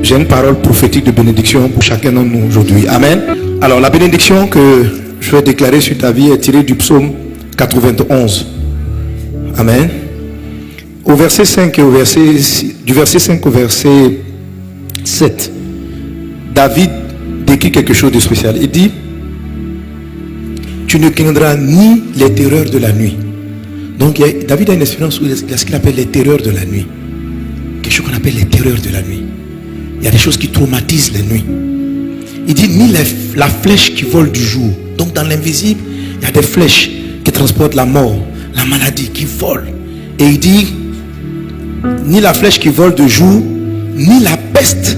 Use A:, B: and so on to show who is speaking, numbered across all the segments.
A: j'ai une parole prophétique de bénédiction pour chacun d'entre nous aujourd'hui. Amen. Alors la bénédiction que je vais déclarer sur ta vie est tirée du psaume 91. Amen. Au verset 5 et du verset 5 au verset 7, David décrit quelque chose de spécial. Il dit: tu ne craindras ni les terreurs de la nuit. Donc David a une expérience où il y a ce qu'il appelle les terreurs de la nuit. Quelque chose qu'on appelle les terreurs de la nuit. Il y a des choses qui traumatisent les nuits. Il dit ni la flèche qui vole du jour. Donc dans l'invisible, il y a des flèches qui transportent la mort, la maladie qui vole. Et il dit ni la flèche qui vole de jour, ni la peste.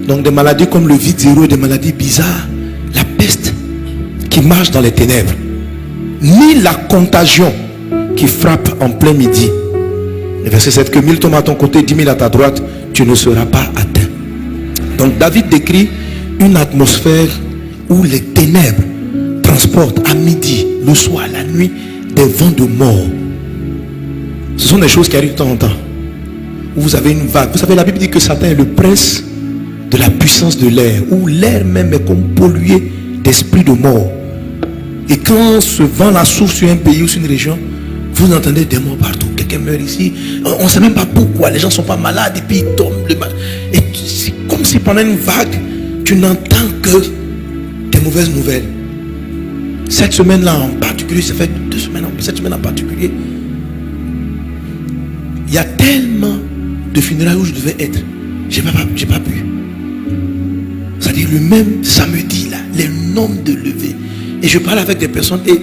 A: Donc des maladies comme le vide zéro, des maladies bizarres, la peste qui marche dans les ténèbres, ni la contagion qui frappe en plein midi. Le verset 7, que 1000 tombent à ton côté, 10 000 à ta droite, tu ne seras pas atteint. Donc David décrit une atmosphère où les ténèbres transportent à midi, le soir, la nuit, des vents de mort. Ce sont des choses qui arrivent de temps en temps. Où vous avez une vague. Vous savez, la Bible dit que Satan est le prince de la puissance de l'air, où l'air même est comme pollué d'esprit de mort. Et quand ce vent-là souffle sur un pays ou sur une région, vous entendez des morts partout. Quelqu'un meurt ici. On ne sait même pas pourquoi. Les gens ne sont pas malades et puis ils tombent. Et c'est comme si pendant une vague, tu n'entends que des mauvaises nouvelles. Cette semaine-là en particulier, ça fait 2 semaines, cette semaine en particulier, il y a tellement de funérailles où je devais être. J'ai pas pu. C'est-à-dire le même samedi là, les nombres de levées. Et je parle avec des personnes et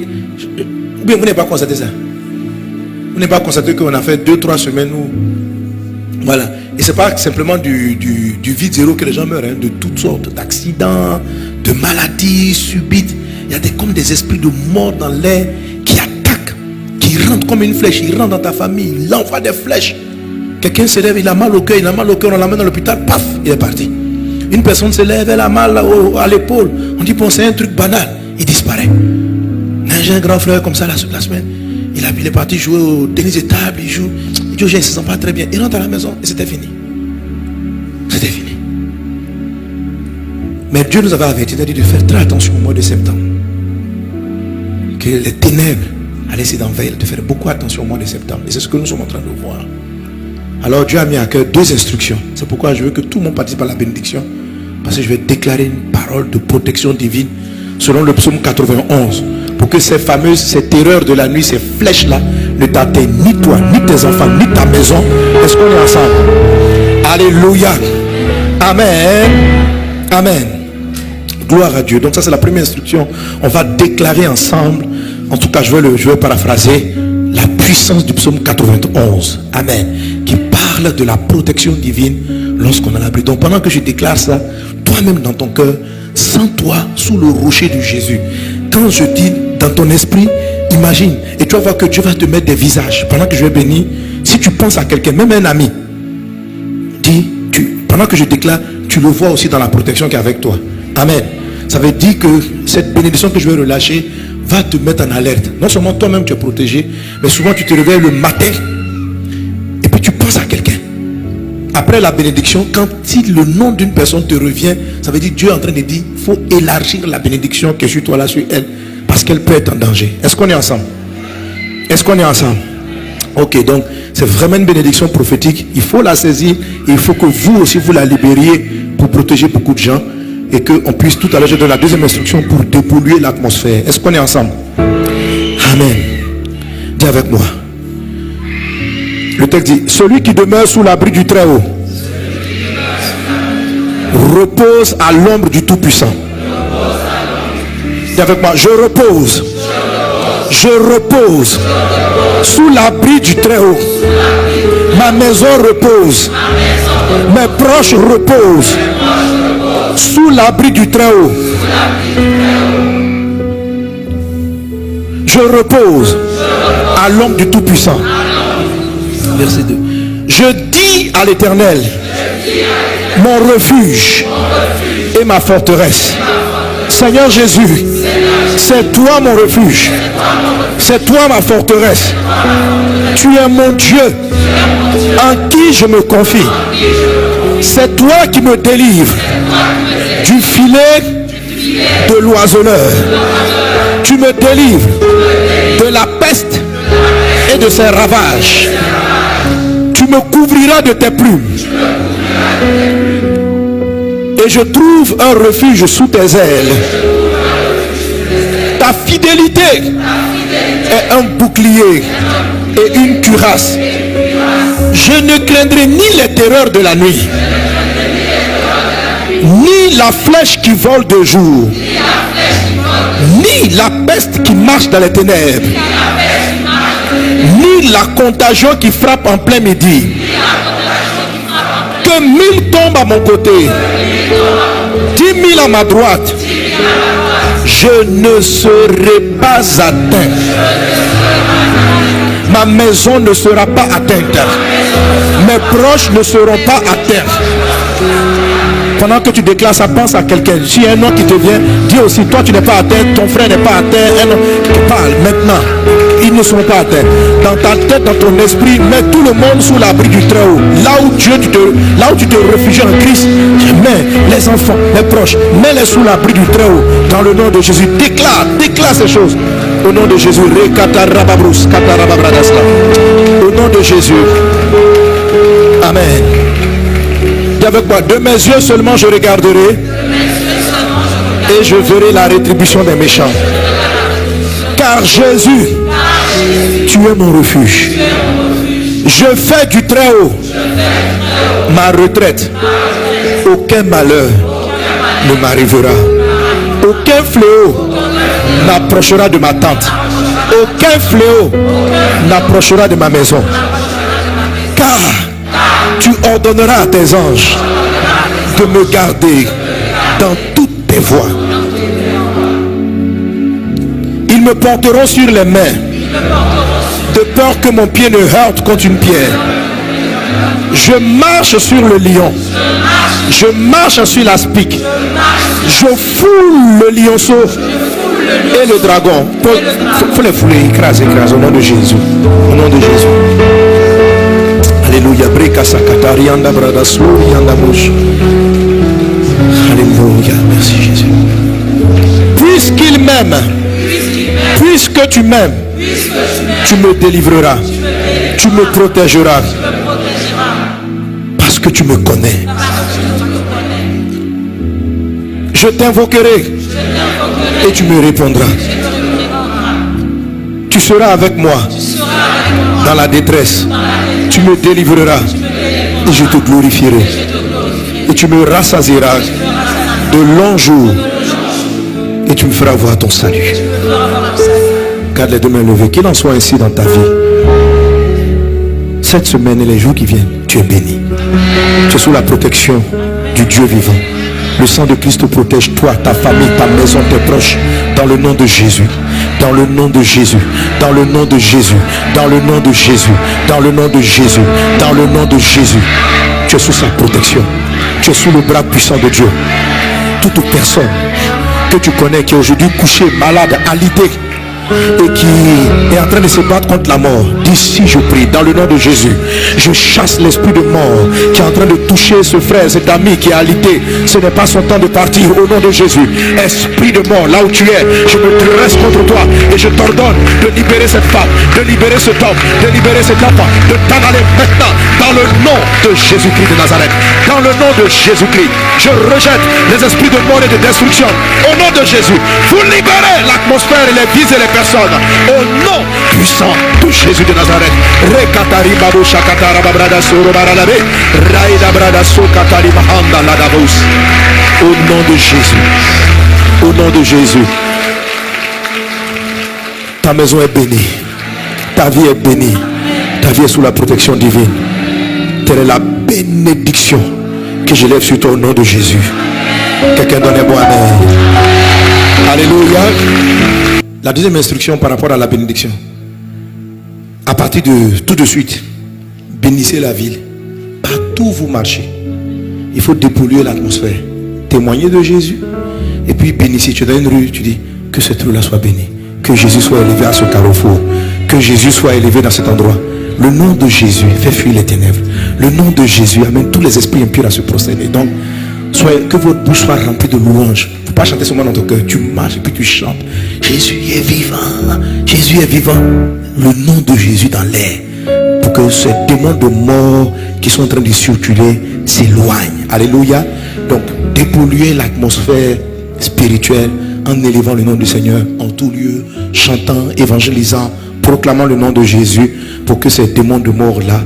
A: bien vous n'avez pas constaté ça. Vous n'avez pas constaté qu'on a fait 2-3 semaines où voilà. Et c'est pas simplement du vide zéro que les gens meurent, hein, de toutes sortes d'accidents, de maladies subites. Il y a comme des esprits de mort dans l'air qui attaquent, qui rentrent comme une flèche. Ils rentrent dans ta famille, il envoie des flèches. Quelqu'un se lève, il a mal au cœur, on l'amène dans l'hôpital, paf, il est parti. Une personne se lève, elle a mal à l'épaule. On dit bon, c'est un truc banal, il disparaît. J'ai un grand frère comme ça la semaine. Il est parti jouer au tennis de table, il joue. Il dit, je ne se sent pas très bien. Il rentre à la maison et c'était fini. C'était fini. Mais Dieu nous avait averti, il a dit de faire très attention au mois de septembre. Que les ténèbres allaient s'envahir, de faire beaucoup attention au mois de septembre. Et c'est ce que nous sommes en train de voir. Alors Dieu a mis à cœur 2 instructions. C'est pourquoi je veux que tout le monde participe à la bénédiction. Parce que je vais déclarer une parole de protection divine selon le psaume 91. Pour que ces terreurs de la nuit, ces flèches-là ne t'atteignent ni toi, ni tes enfants, ni ta maison. Est-ce qu'on est ensemble? Alléluia. Amen. Amen. Gloire à Dieu. Donc ça c'est la première instruction. On va déclarer ensemble. En tout cas je vais paraphraser la puissance du psaume 91. Amen. Qui parle de la protection divine lorsqu'on a l'abri. Donc pendant que je déclare ça, toi-même dans ton cœur, sens-toi sous le rocher de Jésus. Quand je dis dans ton esprit, imagine, et tu vas voir que Dieu va te mettre des visages. Pendant que je vais bénir, si tu penses à quelqu'un, même un ami, pendant que je déclare, tu le vois aussi dans la protection qui est avec toi. Amen. Ça veut dire que cette bénédiction que je vais relâcher va te mettre en alerte. Non seulement toi-même tu es protégé, mais souvent tu te réveilles le matin et puis tu penses à quelqu'un. Après la bénédiction, quand le nom d'une personne te revient, ça veut dire Dieu est en train de dire, il faut élargir la bénédiction qui est sur toi là, sur elle, parce qu'elle peut être en danger. Est-ce qu'on est ensemble? Est-ce qu'on est ensemble? Ok, donc c'est vraiment une bénédiction prophétique. Il faut la saisir et il faut que vous aussi vous la libériez pour protéger beaucoup de gens et qu'on puisse tout à l'heure, je donne la 2e instruction pour dépolluer l'atmosphère. Est-ce qu'on est ensemble? Amen. Dis avec moi. Le texte dit, celui qui demeure sous l'abri du Très-Haut repose à l'ombre du Tout-Puissant. Dis avec moi, je repose sous l'abri du Très-Haut. Ma maison repose, mes proches reposent sous l'abri du Très-Haut. Je repose à l'ombre du Tout-Puissant. Verset 2. Je dis à l'Éternel, mon refuge et ma forteresse. Seigneur Jésus, c'est toi mon refuge, c'est toi ma forteresse. Tu es mon Dieu en qui je me confie. C'est toi qui me délivres du filet de l'oiseleur. Tu me délivres de la peste et de ses ravages. Tu me couvriras de tes plumes. Et je trouve un refuge sous tes ailes. Ta fidélité est un bouclier et une cuirasse. Je ne craindrai ni les terreurs de la nuit, ni la flèche qui vole de jour, ni la peste qui marche dans les ténèbres, ni la contagion qui frappe en plein midi. Que 1000 tombent à mon côté, 10 000 à ma droite, je ne serai pas atteint. Ma maison ne sera pas atteinte. Mes proches ne seront pas atteints. Pendant que tu déclares ça, pense à quelqu'un. Si un nom qui te vient, dis aussi, toi tu n'es pas atteint, ton frère n'est pas atteint. Un nom qui parle maintenant, ils ne seront pas atteints. Dans ta tête, dans ton esprit, mets tout le monde sous l'abri du Très-Haut. Là où tu te réfugies en Christ, mets les enfants, les proches, mets-les sous l'abri du Très-Haut. Dans le nom de Jésus, déclare ces choses. Au nom de Jésus, au nom de Jésus. Amen. Dis avec moi, de mes yeux seulement je regarderai et je verrai la rétribution des méchants. Car Jésus, tu es mon refuge. Je fais du Très-Haut ma retraite. Aucun malheur ne m'arrivera. Aucun fléau n'approchera de ma tente. Aucun fléau n'approchera de ma maison. Car tu ordonneras à tes anges de me garder dans toutes tes voies. Ils me porteront sur les mains, de peur que mon pied ne heurte contre une pierre. Je marche sur le lion, je marche sur l'aspic, je foule le lionceau et le dragon. Faut les fouler, écrase, au nom de Jésus. Au nom de Jésus. Alléluia. Alléluia. Merci Jésus. Puisqu'il m'aime, puisque tu m'aimes, tu me délivreras, tu me protégeras, parce que tu me connais. Je t'invoquerai et tu me répondras. Tu seras avec moi dans la détresse. Tu me délivreras et je te glorifierai. Et tu me rassasieras de longs jours et tu me feras voir ton salut. Garde les deux mains levées. Qu'il en soit ainsi dans ta vie. Cette semaine et les jours qui viennent, tu es béni. Tu es sous la protection du Dieu vivant. Le sang de Christ te protège, toi, ta famille, ta maison, tes proches, dans le nom de Jésus. Dans le nom de Jésus, dans le nom de Jésus, dans le nom de Jésus, dans le nom de Jésus, dans le nom de Jésus. Tu es sous sa protection. Tu es sous le bras puissant de Dieu. Toute personne que tu connais qui est aujourd'hui couchée, malade, alité, et qui est en train de se battre contre la mort, d'ici je prie, dans le nom de Jésus, je chasse l'esprit de mort qui est en train de toucher ce frère, cet ami qui est alité. Ce n'est pas son temps de partir, au nom de Jésus. Esprit de mort, là où tu es, je me dresse contre toi et je t'ordonne de libérer cette femme, de libérer cet homme, de libérer cet enfant, de t'en aller maintenant, dans le nom de Jésus-Christ de Nazareth. Dans le nom de Jésus-Christ, je rejette les esprits de mort et de destruction. Au nom de Jésus, vous libérez l'atmosphère et les vies et les personnes. Au nom puissant de Jésus de Nazareth. Au nom de Jésus. Au nom de Jésus. Ta maison est bénie. Ta vie est bénie. Ta vie est sous la protection divine. Telle est la bénédiction que je lève sur toi au nom de Jésus. Quelqu'un donne un bon amen. Alléluia. La deuxième instruction par rapport à la bénédiction. À partir de tout de suite, bénissez la ville. Partout où vous marchez, il faut dépolluer l'atmosphère. Témoigner de Jésus. Et puis bénissez. Tu es dans une rue, tu dis que cette rue-là soit bénie. Que Jésus soit élevé à ce carrefour. Que Jésus soit élevé dans cet endroit. Le nom de Jésus fait fuir les ténèbres. Le nom de Jésus amène tous les esprits impurs à se prosterner. Donc, que votre bouche soit remplie de louanges. Il ne faut pas chanter seulement dans ton cœur. Tu marches et puis tu chantes. Jésus est vivant. Jésus est vivant. Le nom de Jésus dans l'air. Pour que ces démons de mort qui sont en train de circuler s'éloignent. Alléluia. Donc, dépolluer l'atmosphère spirituelle en élevant le nom du Seigneur en tout lieu, chantant, évangélisant, proclamant le nom de Jésus pour que ces démons de mort là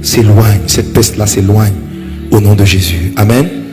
A: s'éloignent, cette peste là s'éloigne au nom de Jésus. Amen.